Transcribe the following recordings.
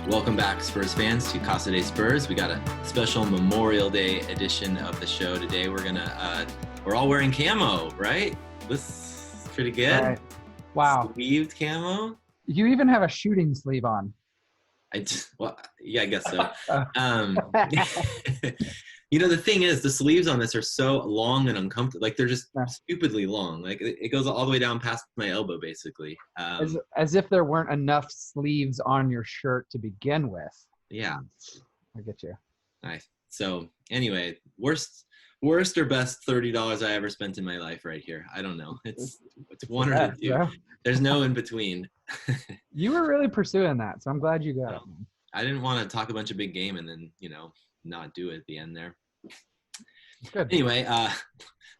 Welcome back, Spurs fans, to Casa De Spurs. We got a special Memorial Day edition of the show today. We're all wearing camo, right? This is pretty good. Right. Wow. Sleeved camo. You even have a shooting sleeve on. I guess so. The thing is, the sleeves on this are so long and uncomfortable. Like, they're just stupidly long. Like, it goes all the way down past my elbow, basically. As if there weren't enough sleeves on your shirt to begin with. Yeah. I get you. Nice. So, anyway, worst or best $30 I ever spent in my life right here. I don't know. It's one or the two. Yeah. There's no in between. You were really pursuing that, so I'm glad you got it. I didn't want to talk a bunch of big game and then, not do it at the end there. Good. Anyway,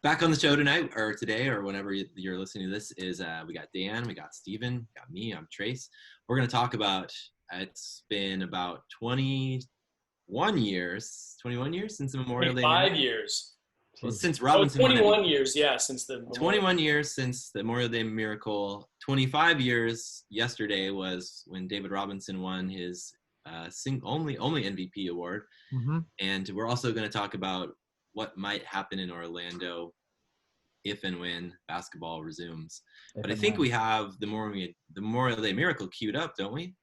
back on the show tonight or today or whenever you're listening to this is we got Dan, we got Steven, we got me, I'm Trace. We're going to talk about, it's been about 21 years since the Memorial Day. 5 years. Well, since Robinson 21 years, yeah, since the 21 years since the Memorial Day Miracle. 25 years yesterday was when David Robinson won his only MVP award. Mm-hmm. And we're also going to talk about what might happen in Orlando if and when basketball resumes. But I think we have the Memorial Day Miracle queued up, don't we?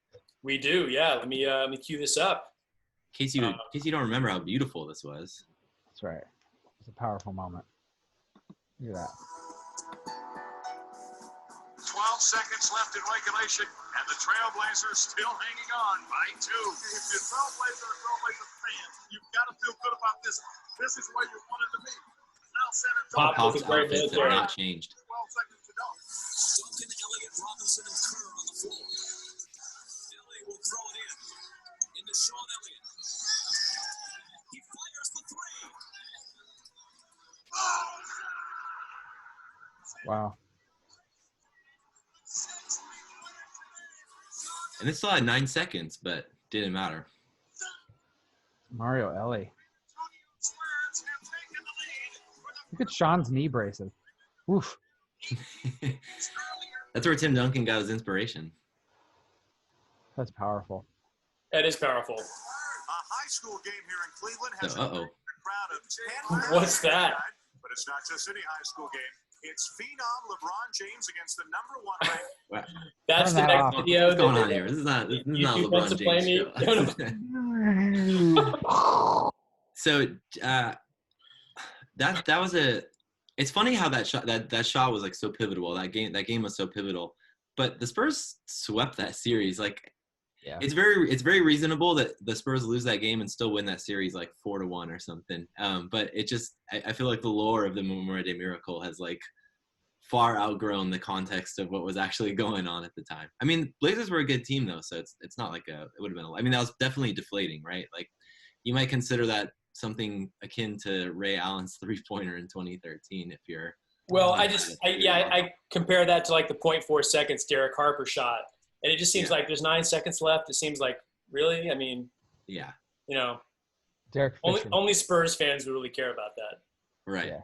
We do, yeah. Let me cue this up. In case you don't remember how beautiful this was. That's right. It's a powerful moment. Look at that. 12 seconds left in regulation, and the Trailblazers still hanging on by 2. If you're Trailblazer or Trailblazer fan, you've got to feel good about this. This is where you want it to be. Now San Antonio. Pop's outfits have not changed. 12 seconds to go. Duncan, Elliott, Robinson, and Kerr on the floor. Elliott will throw it into Sean Elliott. He fires the three. Wow. And it still had 9 seconds, but didn't matter. Mario Ellie. Look at Sean's knee braces. Oof. That's where Tim Duncan got his inspiration. That's powerful. That is powerful. A high school game here in Cleveland has a crowd of 10. What's that? But it's not just any high school game. It's phenom LeBron James against the #1 ranked. That's the next video. What's going on here? This is not LeBron James show. So that was it's funny how that shot was like so pivotal. That game was so pivotal. But the Spurs swept that series. Like, yeah. It's very reasonable that the Spurs lose that game and still win that series like 4-1 or something. But it just I feel like the lore of the Memorial Day Miracle has like far outgrown the context of what was actually going on at the time. I mean, Blazers were a good team though, so it's not like it would have been. I mean, that was definitely deflating, right? Like, you might consider that something akin to Ray Allen's 3-pointer in 2013 if you're. Well, I compare that to like the 0.4 seconds Derek Harper shot. And it just seems like there's 9 seconds left. It seems like, really? I mean, yeah. Derek only Spurs fans would really care about that. Right. Yeah.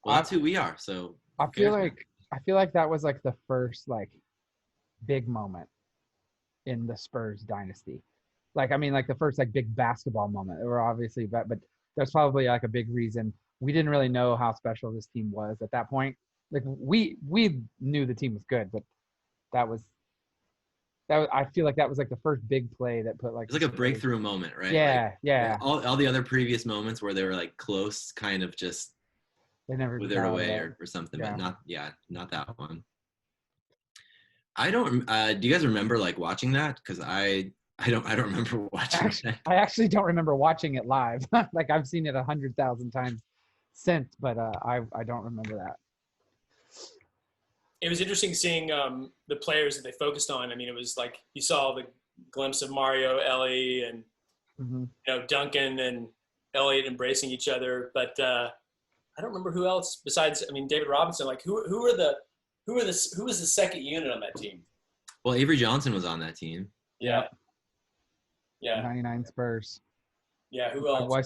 Well, that's who we are. So I feel like that was like the first like big moment in the Spurs dynasty. Like, I mean, like the first like big basketball moment. There were obviously, but there's probably like a big reason. We didn't really know how special this team was at that point. Like, we knew the team was good, but that was I feel like that was like the first big play that put like. It's like a breakthrough moment, right? Yeah, like, yeah. All the other previous moments where they were like close, kind of just they never withered away or something, but not that one. I don't. Do you guys remember like watching that? Because I don't remember watching it. I actually don't remember watching it live. Like, I've seen it 100,000 times since, but I don't remember that. It was interesting seeing the players that they focused on. I mean, it was like you saw the glimpse of Mario, Ellie, and Duncan and Elliott embracing each other. But I don't remember who else besides. I mean, David Robinson. Like, who was the second unit on that team? Well, Avery Johnson was on that team. Yeah. Yeah. 99 Spurs. Yeah. Who else? Well,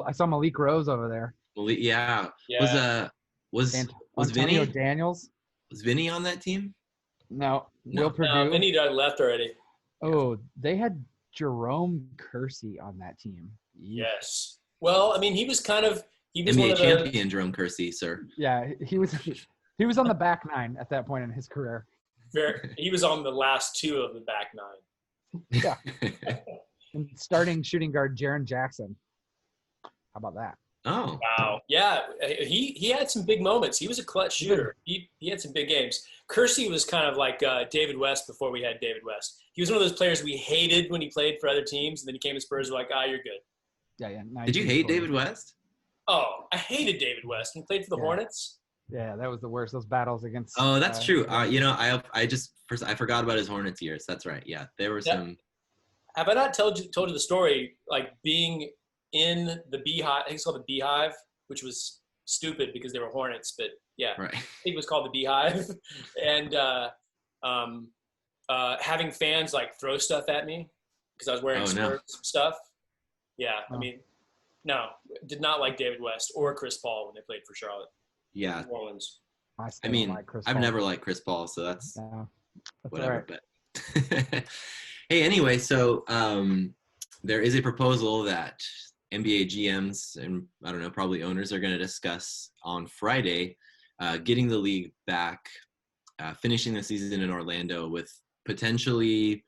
I saw Malik Rose over there. Yeah. Was Antonio Vinny Daniels? Was Vinny on that team? No. Will Perdue. Vinny left already. Oh, they had Jerome Kersey on that team. Yes. Well, I mean, he was one NBA of the champion Jerome Kersey, sir. Yeah, he was on the back nine at that point in his career. he was on the last two of the back nine. Yeah. And starting shooting guard Jaren Jackson. How about that? Oh. Wow. Yeah, he had some big moments. He was a clutch shooter. He had some big games. Kersey was kind of like David West before we had David West. He was one of those players we hated when he played for other teams, and then he came to Spurs. We're like, you're good. Yeah. Did you hate David West? Oh, I hated David West. He played for the Hornets. Yeah, that was the worst. Those battles against. Oh, that's true. I forgot about his Hornets years. That's right. Yeah, there were some. Have I not told you the story, like being in the Beehive? I think it's called the Beehive, which was stupid because they were Hornets, but yeah, right. I think it was called the Beehive, and having fans like throw stuff at me because I was wearing Spurs stuff. Yeah, I mean, no, did not like David West or Chris Paul when they played for Charlotte. Yeah, New Orleans. I mean, I've never liked Chris Paul, so that's whatever. Right. But hey, anyway, so there is a proposal that NBA GMs and I don't know, probably owners are going to discuss on Friday, getting the league back, finishing the season in Orlando with potentially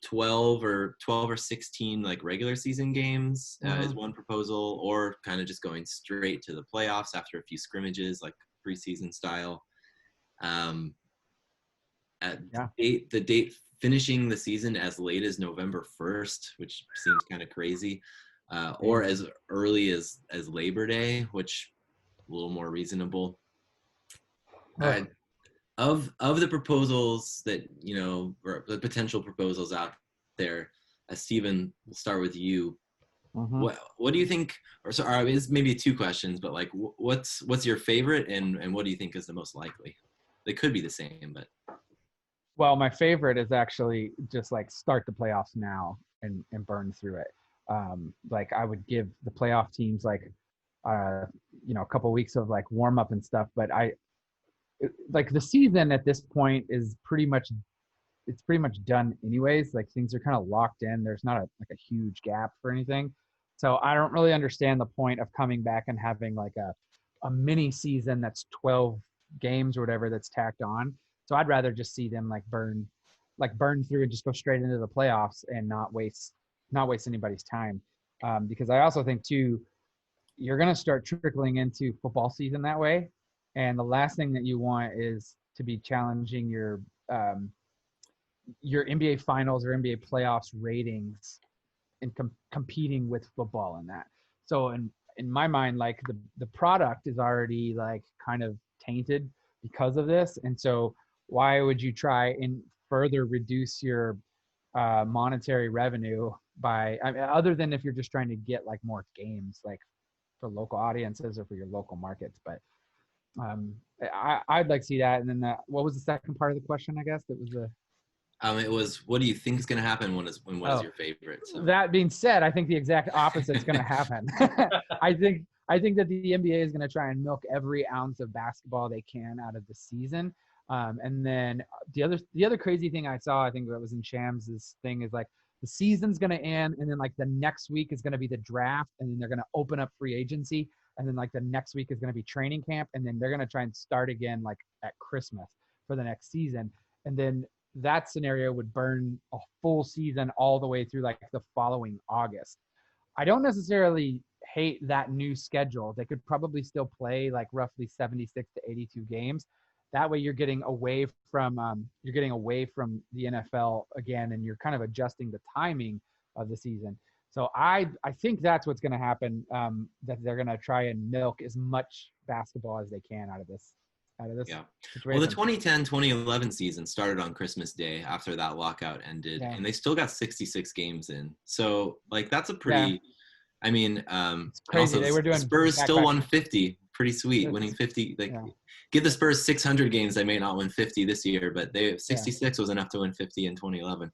12 or 16 like regular season games is one proposal, or kind of just going straight to the playoffs after a few scrimmages like preseason style. The date finishing the season as late as November 1st, which seems kind of crazy, or as early as Labor Day, which a little more reasonable. Of the proposals that, or the potential proposals out there, Stephen, we'll start with you. What do you think, it's maybe two questions, but like what's your favorite and what do you think is the most likely? They could be the same, but. Well, my favorite is actually just like start the playoffs now and burn through it. Like I would give the playoff teams like, a couple weeks of like warm up and stuff, but like the season at this point is pretty much done anyways. Like things are kind of locked in. There's not a huge gap for anything. So I don't really understand the point of coming back and having like a mini season that's 12 games or whatever that's tacked on. So I'd rather just see them burn through and just go straight into the playoffs and not waste anybody's time. Because I also think too, you're going to start trickling into football season that way. And the last thing that you want is to be challenging your NBA finals or NBA playoffs ratings and competing with football in that. So in my mind, like the product is already like kind of tainted because of this. And so why would you try and further reduce your monetary revenue by, other than if you're just trying to get like more games like for local audiences or for your local markets. But I'd like to see that. And then what was the second part of the question? I guess it was what do you think is going to happen? What is your favorite? So. That being said, I think the exact opposite is going to happen. I think that the NBA is going to try and milk every ounce of basketball they can out of the season. And then the other crazy thing I saw, I think that was in Shams' thing, is like the season's going to end, and then like the next week is going to be the draft, and then they're going to open up free agency, and then like the next week is going to be training camp, and then they're going to try and start again like at Christmas for the next season. And then that scenario would burn a full season all the way through like the following August. I don't necessarily hate that new schedule. They could probably still play like roughly 76 to 82 games. That way you're getting away from the NFL again, and you're kind of adjusting the timing of the season. So I think that's what's going to happen, that they're going to try and milk as much basketball as they can out of this yeah. situation. Well, the 2010-2011 season started on Christmas Day after that lockout ended, and they still got 66 games in. So like that's a pretty I mean, it's crazy. Also, they were doing Spurs still won 50. Pretty sweet, winning 50. Like, give the Spurs 600 games, they may not win 50 this year, but 66 was enough to win 50 in 2011.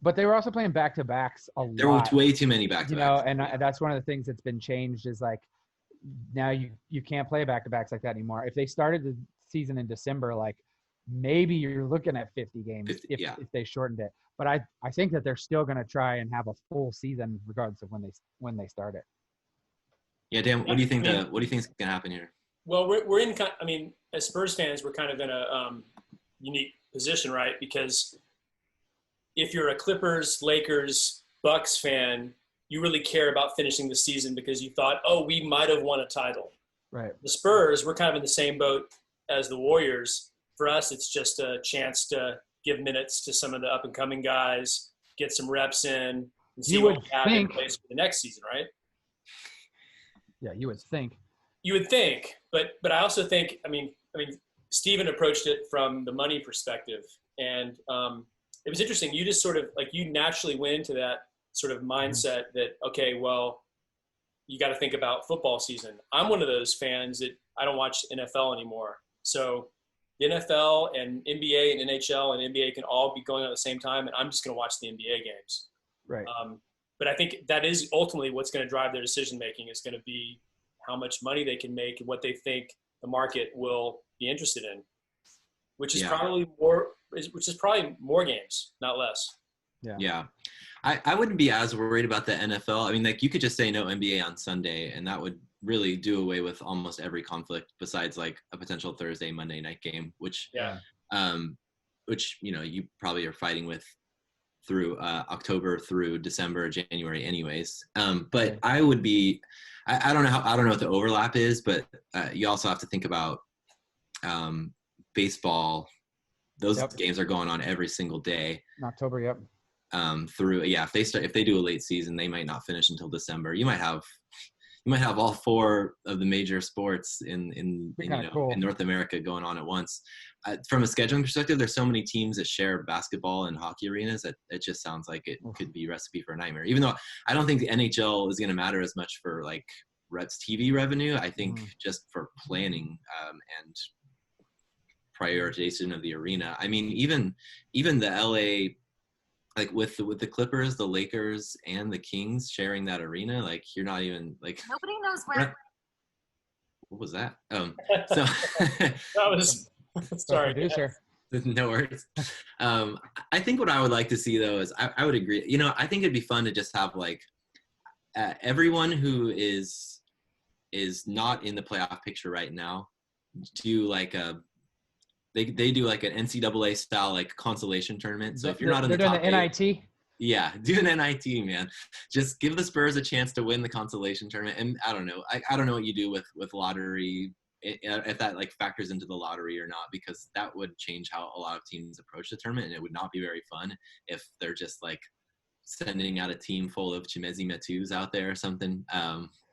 But they were also playing back-to-backs a lot. There were way too many back-to-backs. And that's one of the things that's been changed is like now you can't play back-to-backs like that anymore. If they started the season in December, like maybe you're looking at 50 games 50, if yeah. they shortened it. But I think that they're still going to try and have a full season regardless of when they start it. Yeah, Dan, what do you think? What do you think is going to happen here? Well, we're in. I mean, as Spurs fans, we're kind of in a unique position, right? Because if you're a Clippers, Lakers, Bucks fan, you really care about finishing the season because you thought, oh, we might have won a title. Right. The Spurs, we're kind of in the same boat as the Warriors. For us, it's just a chance to give minutes to some of the up-and-coming guys, get some reps in, and see what we have in place for the next season, right? Yeah, you would think. You would think, but I also think, I mean, Steven approached it from the money perspective, and it was interesting. You just sort of you naturally went into that sort of mindset that, okay, well, you got to think about football season. I'm one of those fans that I don't watch NFL anymore. So the NFL and NBA and NHL and NBA can all be going on at the same time, and I'm just going to watch the NBA games. Right. But I think that is ultimately what's going to drive their decision making is going to be how much money they can make and what they think the market will be interested in, which is probably more games, not less. Yeah. I wouldn't be as worried about the NFL. I mean, like you could just say no NBA on Sunday, and that would really do away with almost every conflict besides like a potential Thursday, Monday night game, which you probably are fighting with through October through December, January anyways. But I would be, I don't know what the overlap is, but you also have to think about baseball. Those games are going on every single day. In October, yep. If they do a late season, they might not finish until December. You might have all four of the major sports in North America going on at once. From a scheduling perspective, there's so many teams that share basketball and hockey arenas that it just sounds like it could be a recipe for a nightmare. Even though I don't think the NHL is going to matter as much for like Reds TV revenue, I think just for planning and prioritization of the arena. I mean, even the LA, like with the Clippers, the Lakers, and the Kings sharing that arena, like you're not even like nobody knows where. What was that? That was sorry, producer. No worries. I think what I would like to see though is I would agree. I think it'd be fun to just have like everyone who is not in the playoff picture right now do like a. They do like an NCAA style like consolation tournament. So if you're not in the top eight, NIT. Yeah, do an NIT, man. Just give the Spurs a chance to win the consolation tournament. And I don't know. I don't know what you do with lottery, if that like factors into the lottery or not, because that would change how a lot of teams approach the tournament, and it would not be very fun if they're just like sending out a team full of Chimezi Metus out there or something.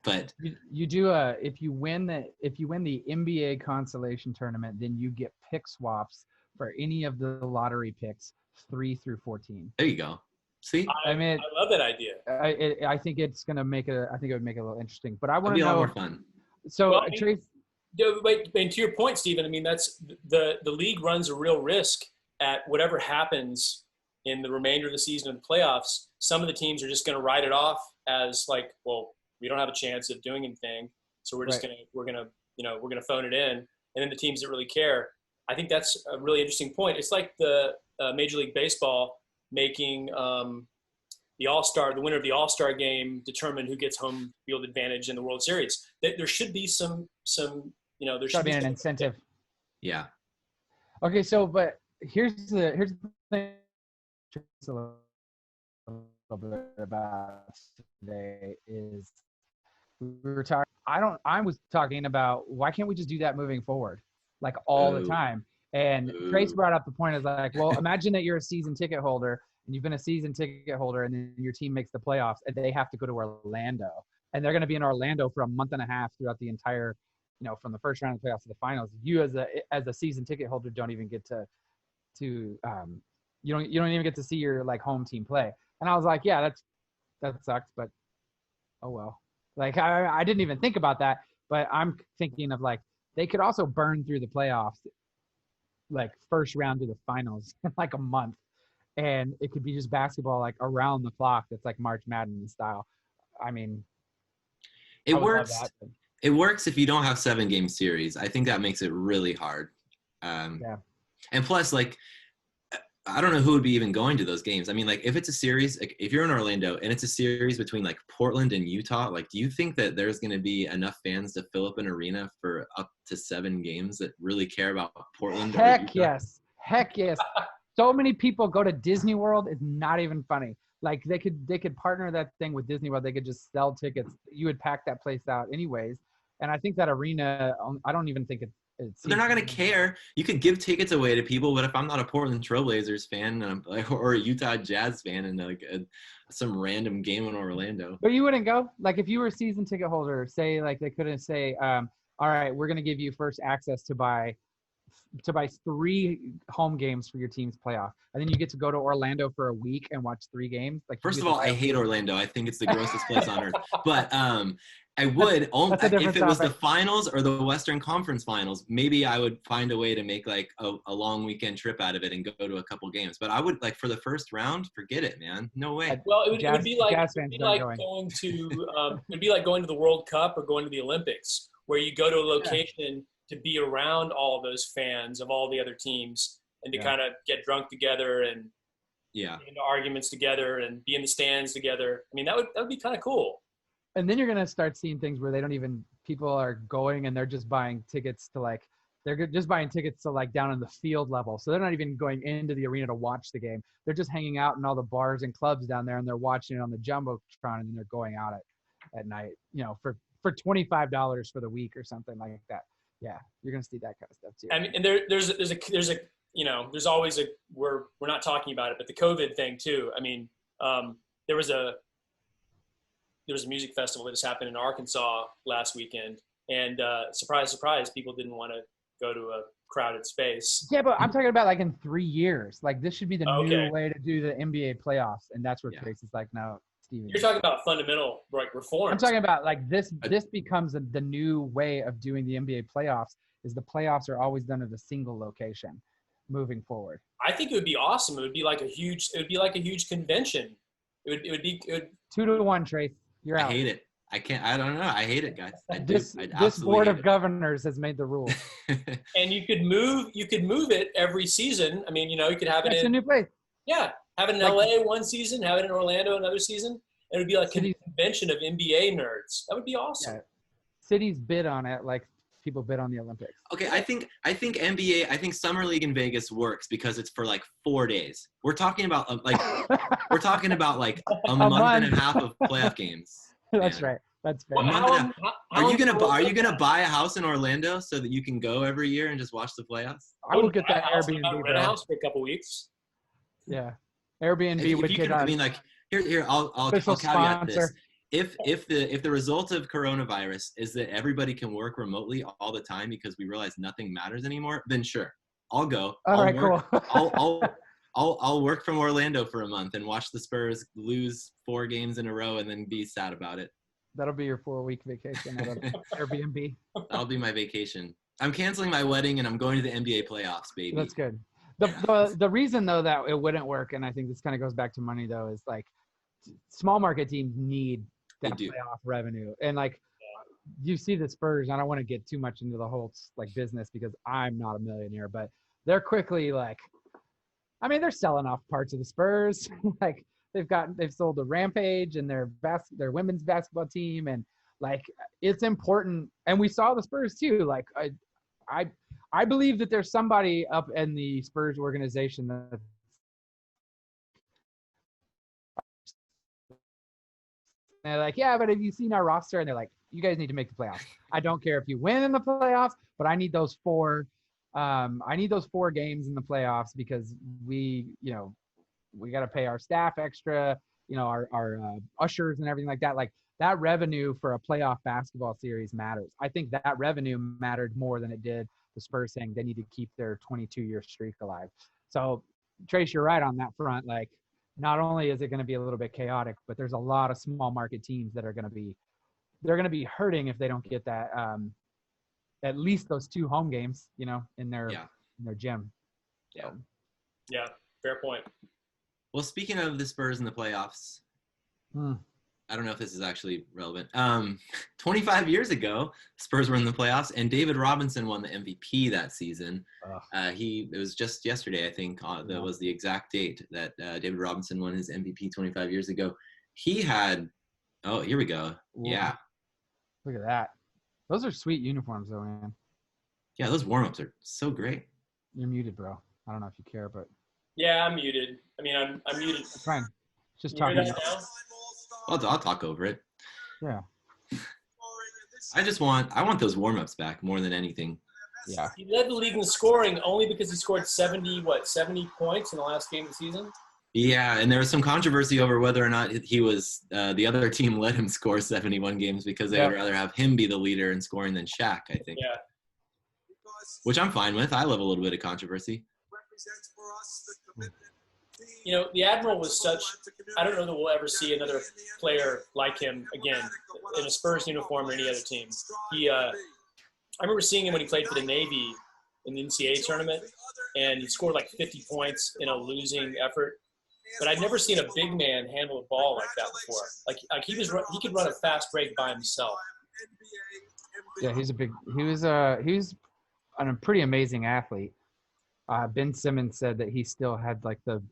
But you do if you win the NBA consolation tournament, then you get pick swaps for any of the lottery picks 3 through 14. There you go. See, I love that idea. I think it's gonna make it. I think it would make it a little interesting. But I want to know. A lot more fun. So, Trace. And to your point, Stephen, I mean that's the league runs a real risk at whatever happens in the remainder of the season and the playoffs. Some of the teams are just going to write it off as like, well, we don't have a chance of doing anything, so we're just we're gonna phone it in. And then the teams that really care, I think that's a really interesting point. It's like the Major League Baseball making the winner of the All-Star game determine who gets home field advantage in the World Series. There should be some there should be an incentive. Yeah. Okay, so but here's the thing. A little bit about today is we were talking. I was talking about why can't we just do that moving forward, like all the time. And Trace brought up the point is like, well, imagine that you're a season ticket holder and you've been a season ticket holder, and then your team makes the playoffs and they have to go to Orlando, and they're going to be in Orlando for a month and a half throughout the entire, from the first round of the playoffs to the finals. You as a season ticket holder don't even get to you don't even get to see your like home team play. And I was like, yeah, that sucks, but oh well. Like I didn't even think about that, but I'm thinking of like they could also burn through the playoffs, like first round to the finals in like a month, and it could be just basketball like around the clock. That's like March Madness style. I mean, it works. It works if you don't have 7-game series. I think that makes it really hard. Yeah. And plus, like, I don't know who would be even going to those games. I mean, like, if it's a series, like, if you're in Orlando and it's a series between like Portland and Utah, like, do you think that there's going to be enough fans to fill up an arena for up to 7 games that really care about Portland? Heck yes. So many people go to Disney World. It's not even funny. Like they could partner that thing with Disney World. They could just sell tickets. You would pack that place out anyways. And I think that arena, I don't even think it's They're not going to care. You could give tickets away to people, but if I'm not a Portland Trailblazers fan and or a Utah Jazz fan and like some random game in Orlando. But you wouldn't go? Like if you were a season ticket holder, say like they couldn't say, all right, we're going to give you first access to buy 3 home games for your team's playoff, and then you get to go to Orlando for a week and watch 3 games. Like, first of all, I hate Orlando. I think it's the grossest place on earth. But I would only if it was the finals or the Western Conference finals. Maybe I would find a way to make like a long weekend trip out of it and go to a couple games. But I would like for the first round, forget it, man. No way. Well, it would be like going to the World Cup or going to the Olympics, where you go to a location to be around all of those fans of all the other teams and to kind of get drunk together and get into arguments together and be in the stands together. I mean, that would be kind of cool. And then you're going to start seeing things where people are going and they're just buying tickets to like down in the field level. So they're not even going into the arena to watch the game. They're just hanging out in all the bars and clubs down there and they're watching it on the Jumbotron and then they're going out at night, for $25 for the week or something like that. Yeah, you're gonna see that kind of stuff too. I mean, and there's always we're not talking about it, but the COVID thing too. I mean, there was a music festival that just happened in Arkansas last weekend, and surprise, people didn't want to go to a crowded space. Yeah, but I'm talking about like in 3 years. Like this should be the new way to do the NBA playoffs, and that's where Tracy's like, no. Steven. You're talking about fundamental reforms. I'm talking about like this becomes the new way of doing the NBA playoffs is the playoffs are always done at a single location moving forward. I think it would be awesome. It would be like a huge convention. It would be 2-1, Trace. You're out. I hate it. I don't know. I hate it, guys. This board of governors has made the rules. And you could move it every season. I mean, you could have it in a new place. Yeah. Have it in LA one season, have it in Orlando another season. It would be like a convention of NBA nerds. That would be awesome. Yeah. Cities bid on it like people bid on the Olympics. Okay, I think NBA, I think Summer League in Vegas works because it's for like 4 days. We're talking about a month and a half of playoff games. That's right. That's fair. Are you gonna buy a house in Orlando so that you can go every year and just watch the playoffs? I will get that Airbnb. Rent a house for a couple weeks. Yeah. Airbnb would get I mean, like here I'll caveat this. If the result of coronavirus is that everybody can work remotely all the time because we realize nothing matters anymore, then sure, I'll go. Cool. I'll work from Orlando for a month and watch the Spurs lose 4 games in a row and then be sad about it. That'll be your 4-week vacation at Airbnb. That'll be my vacation. I'm canceling my wedding and I'm going to the NBA playoffs, baby. That's good. The reason though that it wouldn't work, and I think this kind of goes back to money though, is like small market teams need that playoff revenue. And like you see the Spurs, I don't want to get too much into the whole like business because I'm not a millionaire, but they're quickly like, I mean, they're selling off parts of the Spurs. Like they've sold the Rampage and their women's basketball team, and like it's important. And we saw the Spurs too. Like I believe that there's somebody up in the Spurs organization that they're like, yeah, but have you seen our roster? And they're like, you guys need to make the playoffs. I don't care if you win in the playoffs, but I need those 4 games in the playoffs because we got to pay our staff extra, our ushers and everything like that. Like that revenue for a playoff basketball series matters. I think that revenue mattered more than it did the Spurs saying they need to keep their 22-year streak alive. So Trace, you're right on that front. Like not only is it going to be a little bit chaotic, but there's a lot of small market teams that are going to be hurting if they don't get that at least those 2 home games, in their gym. Yeah. Yeah. Fair point. Well, speaking of the Spurs in the playoffs, I don't know if this is actually relevant. 25 years ago, Spurs were in the playoffs, and David Robinson won the MVP that season. It was just yesterday, I think, that was the exact date that David Robinson won his MVP 25 years ago. He had, here we go. Whoa. Yeah. Look at that. Those are sweet uniforms, though, man. Yeah, those warm-ups are so great. You're muted, bro. I don't know if you care, but. Yeah, I'm muted. I mean, I'm muted. It's fine. Just Can you talking. hear that now? I'll talk over it. Yeah. I want those warm-ups back more than anything. Yeah. He led the league in scoring only because he scored 70 points in the last game of the season? Yeah, and there was some controversy over whether or not he was the other team let him score 71 games because they would rather have him be the leader in scoring than Shaq, I think. Yeah. Which I'm fine with. I love a little bit of controversy. You know, the Admiral was such – I don't know that we'll ever see another player like him again in a Spurs uniform or any other team. I remember seeing him when he played for the Navy in the NCAA tournament, and he scored like 50 points in a losing effort. But I'd never seen a big man handle a ball like that before. Like he could run a fast break by himself. Yeah, he was a pretty amazing athlete. Ben Simmons said that he still had the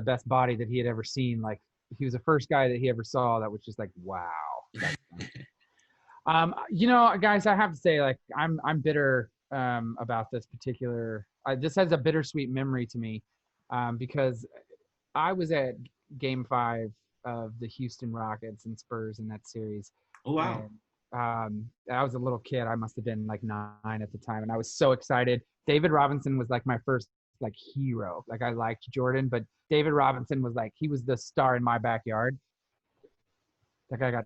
best body that he had ever seen. Like he was the first guy that he ever saw that was just like, wow. You know, guys, I have to say, like, I'm bitter about this particular. This has a bittersweet memory to me because I was at Game 5 of the Houston Rockets and Spurs in that series. Oh wow! And, I was a little kid. I must have been like 9 at the time, and I was so excited. David Robinson was like my first like hero. Like I liked Jordan, but David Robinson was like he was the star in my backyard. That guy got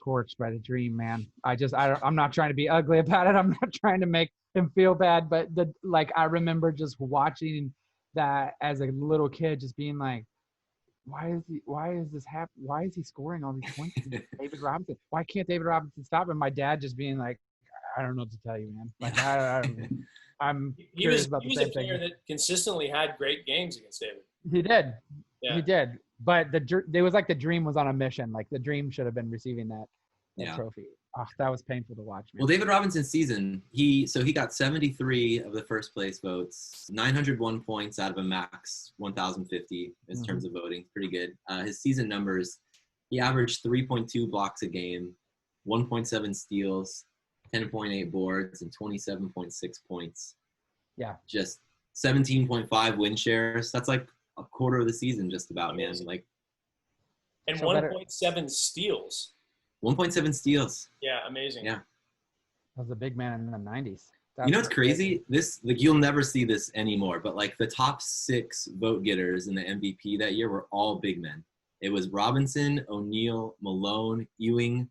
torched by the dream, man. I'm not trying to be ugly about it. I'm not trying to make him feel bad, but I remember just watching that as a little kid, just being like, why is this happening? Why is he scoring all these points? David Robinson. Why can't David Robinson stop him? My dad just being like, I don't know what to tell you, man. Like I'm curious about the same thing. He was a player that consistently had great games against David. He did. Yeah. He did. But it was like the dream was on a mission. Like the dream should have been receiving that trophy. Oh, that was painful to watch, man. Well, David Robinson's season, he got 73 of the first place votes, 901 points out of a max 1,050 in terms of voting. Pretty good. His season numbers, he averaged 3.2 blocks a game, 1.7 steals, 10.8 boards, and 27.6 points. Yeah. Just 17.5 win shares. That's like a quarter of the season just about, man. Like, and 1.7 steals. 1.7 steals. Yeah, amazing. Yeah. Was a big man in the 90s. You know what's crazy? This, like, you'll never see this anymore, but like the top 6 vote getters in the MVP that year were all big men. It was Robinson, O'Neal, Malone, Ewing,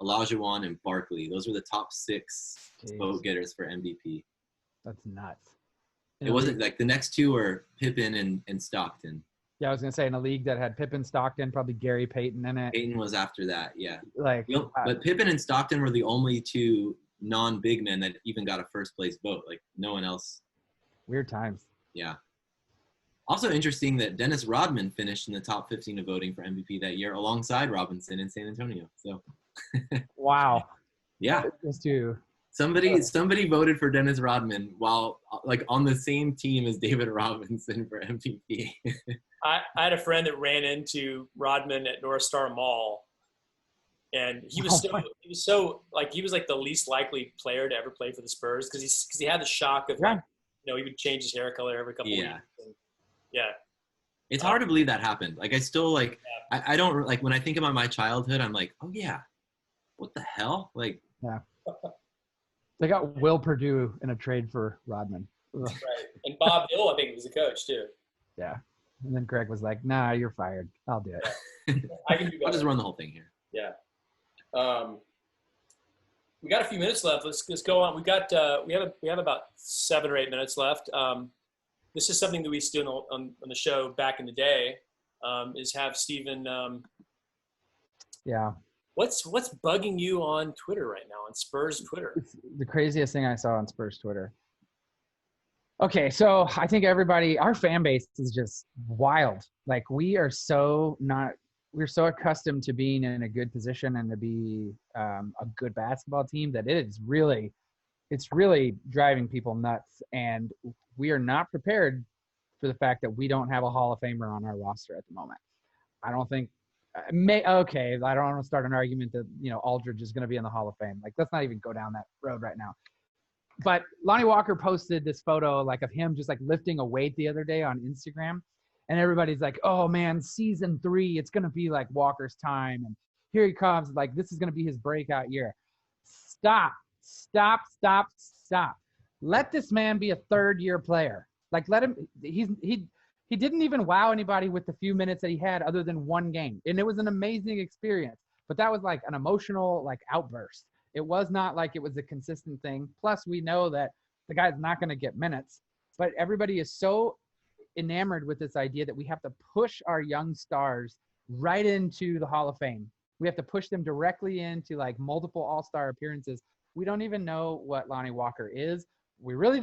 Olajuwon, and Barkley. Those were the top 6 vote getters for MVP. That's nuts. It wasn't like the next 2 were Pippen and Stockton. Yeah, I was gonna say in a league that had Pippen, Stockton, probably Gary Payton in it. Payton was after that, yeah. Like, but Pippen and Stockton were the only 2 non-big men that even got a first place vote. Like no one else. Weird times. Yeah. Also interesting that Dennis Rodman finished in the top 15 of voting for MVP that year, alongside Robinson in San Antonio. So. Wow. Yeah. Those two. Somebody voted for Dennis Rodman while like on the same team as David Robinson for MVP. I had a friend that ran into Rodman at North Star Mall, and he was like the least likely player to ever play for the Spurs because he had the shock of like, you know, he would change his hair color every couple of weeks. And, it's hard to believe that happened. Like I still like I don't like when I think about my childhood, I'm like, oh yeah, what the hell? Like they got Will Perdue in a trade for Rodman. Right, and Bob Hill, I think, was the coach too. Yeah. And then Greg was like, nah, you're fired. I'll do it. I can do that. I'll just run the whole thing here. Yeah. We got a few minutes left. Let's go on. We have about 7 or 8 minutes left. This is something that we used to do on the show back in the day, is have Steven. Yeah. What's bugging you on Twitter right now, on Spurs Twitter? It's the craziest thing I saw on Spurs Twitter. Okay, so I think our fan base is just wild. Like we are so not we're so accustomed to being in a good position and to be a good basketball team that it's really driving people nuts. And we are not prepared for the fact that we don't have a Hall of Famer on our roster at the moment. I don't think I don't want to start an argument that, Aldridge is going to be in the Hall of Fame. Like, let's not even go down that road right now. But Lonnie Walker posted this photo like of him just like lifting a weight the other day on Instagram. And everybody's like, oh man, season 3, it's going to be like Walker's time. And here he comes. Like, this is going to be his breakout year. Stop. Let this man be a 3rd-year player. Like, let him, he didn't even wow anybody with the few minutes that he had other than one game. And it was an amazing experience. But that was like an emotional like outburst. It was not like it was a consistent thing. Plus, we know that the guy's not going to get minutes. But everybody is so enamored with this idea that we have to push our young stars right into the Hall of Fame. We have to push them directly into like multiple all-star appearances. We don't even know what Lonnie Walker is. We really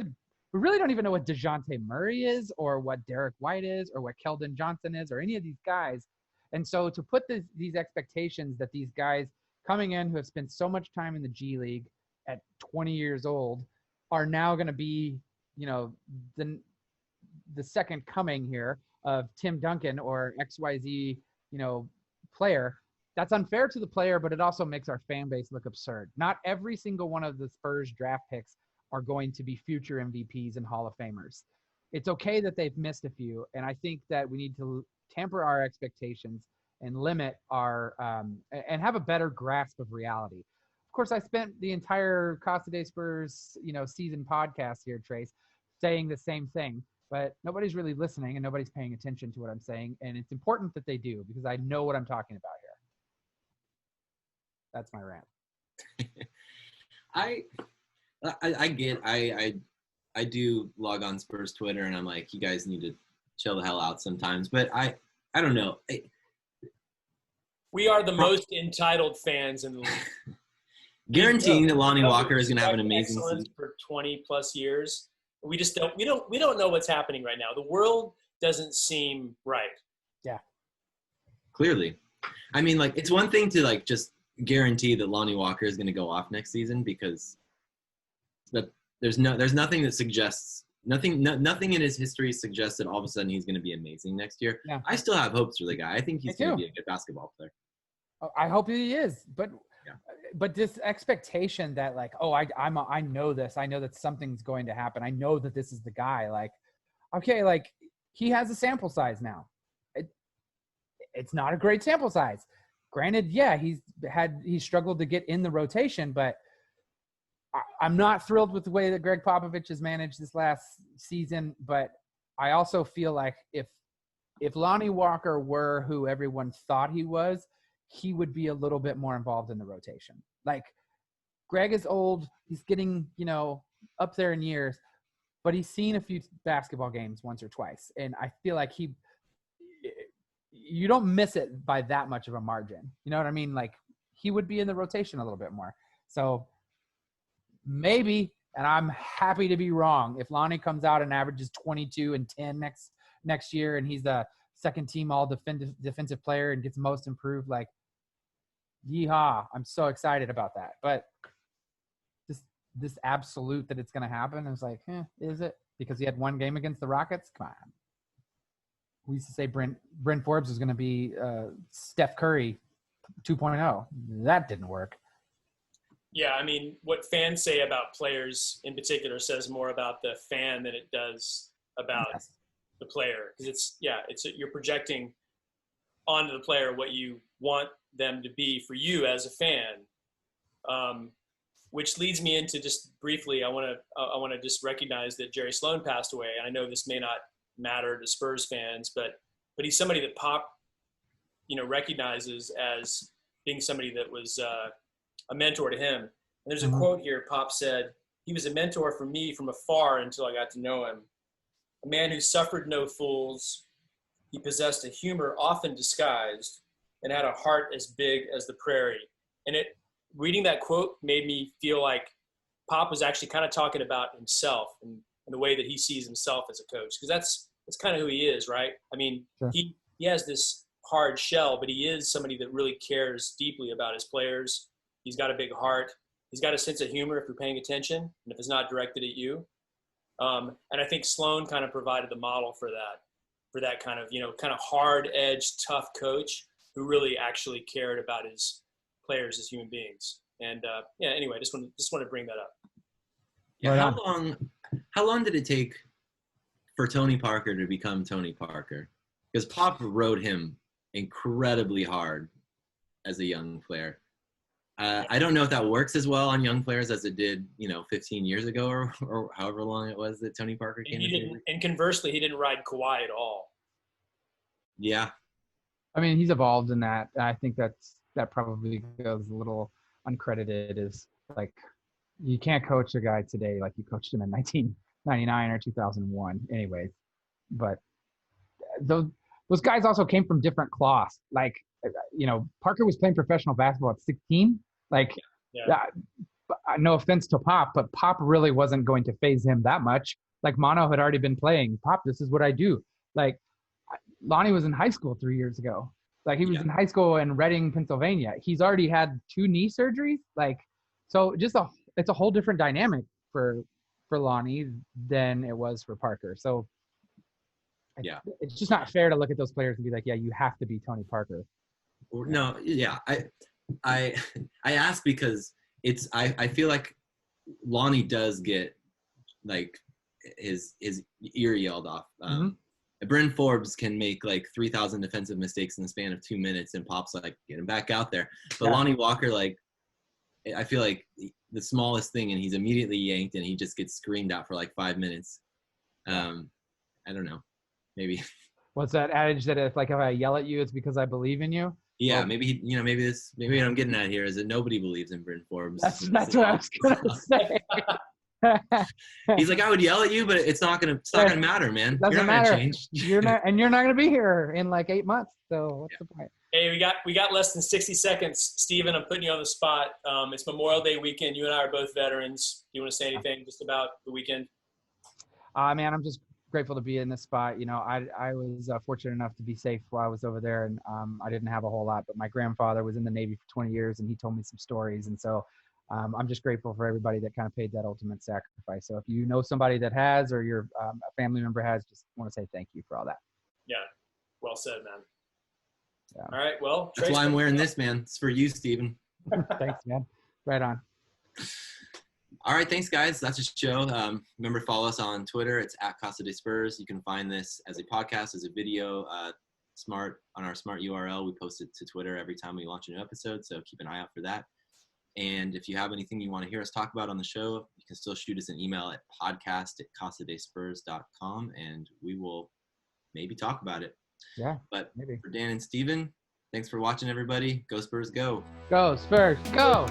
don't even know what DeJounte Murray is, or what Derek White is, or what Keldon Johnson is, or any of these guys. And so to put these expectations that these guys coming in who have spent so much time in the G League at 20 years old are now going to be, the second coming here of Tim Duncan or XYZ, player. That's unfair to the player, but it also makes our fan base look absurd. Not every single one of the Spurs draft picks are going to be future MVPs and Hall of Famers. It's okay that they've missed a few, and I think that we need to temper our expectations and limit our and have a better grasp of reality. Of course, I spent the entire Casa De Spurs, season podcast here, Trace, saying the same thing, but nobody's really listening and nobody's paying attention to what I'm saying, and it's important that they do because I know what I'm talking about here. That's my rant. I do log on Spurs Twitter and I'm like, you guys need to chill the hell out sometimes. But I don't know. We are the most entitled fans in the league. Guaranteeing that Lonnie Walker is going to have an amazing season for 20 plus years. We just don't know what's happening right now. The world doesn't seem right. Yeah. Clearly. I mean, like, it's one thing to like just guarantee that Lonnie Walker is going to go off next season because there's nothing that suggests nothing in his history suggests that all of a sudden he's going to be amazing next year. Yeah. I still have hopes for the guy. I think he's going to be a good basketball player. I hope he is, but this expectation that like, oh, I know this. I know that something's going to happen. I know that this is the guy. Like, okay, like he has a sample size now. It's not a great sample size. Granted, yeah, he's struggled to get in the rotation, but I'm not thrilled with the way that Greg Popovich has managed this last season. But I also feel like if Lonnie Walker were who everyone thought he was, he would be a little bit more involved in the rotation. Like, Greg is old. He's getting, up there in years, but he's seen a few basketball games once or twice. And I feel like you don't miss it by that much of a margin. You know what I mean? Like, he would be in the rotation a little bit more. So maybe, and I'm happy to be wrong, if Lonnie comes out and averages 22 and 10 next year and he's a second team all defensive player and gets most improved, like, yeehaw, I'm so excited about that. But this absolute that it's going to happen is like, is it? Because he had one game against the Rockets? Come on. We used to say Brent Forbes was going to be Steph Curry 2.0. That didn't work. Yeah, I mean, what fans say about players in particular says more about the fan than it does about the player. Because you're projecting onto the player what you want them to be for you as a fan. Which leads me into just briefly, I want to just recognize that Jerry Sloan passed away. And I know this may not matter to Spurs fans, but he's somebody that Pop, recognizes as being somebody that was a mentor to him. And there's a quote here. Pop said, "He was a mentor for me from afar until I got to know him. A man who suffered no fools. He possessed a humor often disguised and had a heart as big as the prairie." And reading that quote made me feel like Pop was actually kind of talking about himself and the way that he sees himself as a coach, because that's kind of who he is, right? I mean, sure. He has this hard shell, but he is somebody that really cares deeply about his players. He's got a big heart. He's got a sense of humor if you're paying attention, and if it's not directed at you. And I think Sloan kind of provided the model for that kind of, kind of hard-edged, tough coach who really actually cared about his players as human beings. And anyway, just want to bring that up. Yeah, Right how long did it take for Tony Parker to become Tony Parker? Because Pop rode him incredibly hard as a young player. I don't know if that works as well on young players as it did, 15 years ago or however long it was that Tony Parker came in. And conversely, he didn't ride Kawhi at all. Yeah. I mean, he's evolved in that. I think that probably goes a little uncredited. Is like, you can't coach a guy today like you coached him in 1999 or 2001 anyways. But those guys also came from different cloths. Like, Parker was playing professional basketball at 16. Like, no offense to Pop, but Pop really wasn't going to phase him that much. Like, Mono had already been playing. Pop, this is what I do. Like, Lonnie was in high school 3 years ago. Like, he was in high school in Reading, Pennsylvania. He's already had 2 knee surgeries. Like, so it's a whole different dynamic for Lonnie than it was for Parker. So it's just not fair to look at those players and be like, yeah, you have to be Tony Parker. No, yeah. I ask because I feel like Lonnie does get like his ear yelled off. Bryn Forbes can make like 3,000 defensive mistakes in the span of 2 minutes, and Pop's like, get him back out there. But Lonnie Walker, like, I feel like the smallest thing and he's immediately yanked and he just gets screamed at for like 5 minutes. I don't know. Maybe. What's that adage that if I yell at you, it's because I believe in you? Yeah, maybe maybe what I'm getting at here is that nobody believes in Bryn Forbes. That's what I was gonna say. He's like, I would yell at you, but it's not gonna matter, man. Doesn't you're not matter. gonna change. You're not gonna be here in like 8 months. So what's the point? Hey, we got less than 60 seconds, Steven. I'm putting you on the spot. It's Memorial Day weekend. You and I are both veterans. Do you want to say anything just about the weekend? Man, I'm just grateful to be in this spot. I was fortunate enough to be safe while I was over there, and I didn't have a whole lot, but my grandfather was in the Navy for 20 years and he told me some stories. And so I'm just grateful for everybody that kind of paid that ultimate sacrifice. So if you know somebody that has, or your a family member has, just want to say thank you for all that. Yeah. Well said, man. Yeah. All right. Well, that's why I'm wearing this, man. It's for you, Steven. Thanks, man. Right on. All right, thanks, guys. That's a show. Remember, follow us on Twitter. It's at Casa De Spurs. You can find this as a podcast, as a video, on our smart URL. We post it to Twitter every time we launch a new episode, so keep an eye out for that. And if you have anything you want to hear us talk about on the show, you can still shoot us an email at podcast@casadespurs.com, and we will maybe talk about it. Yeah, but maybe. For Dan and Steven, thanks for watching, everybody. Go Spurs, go. Go Spurs, go.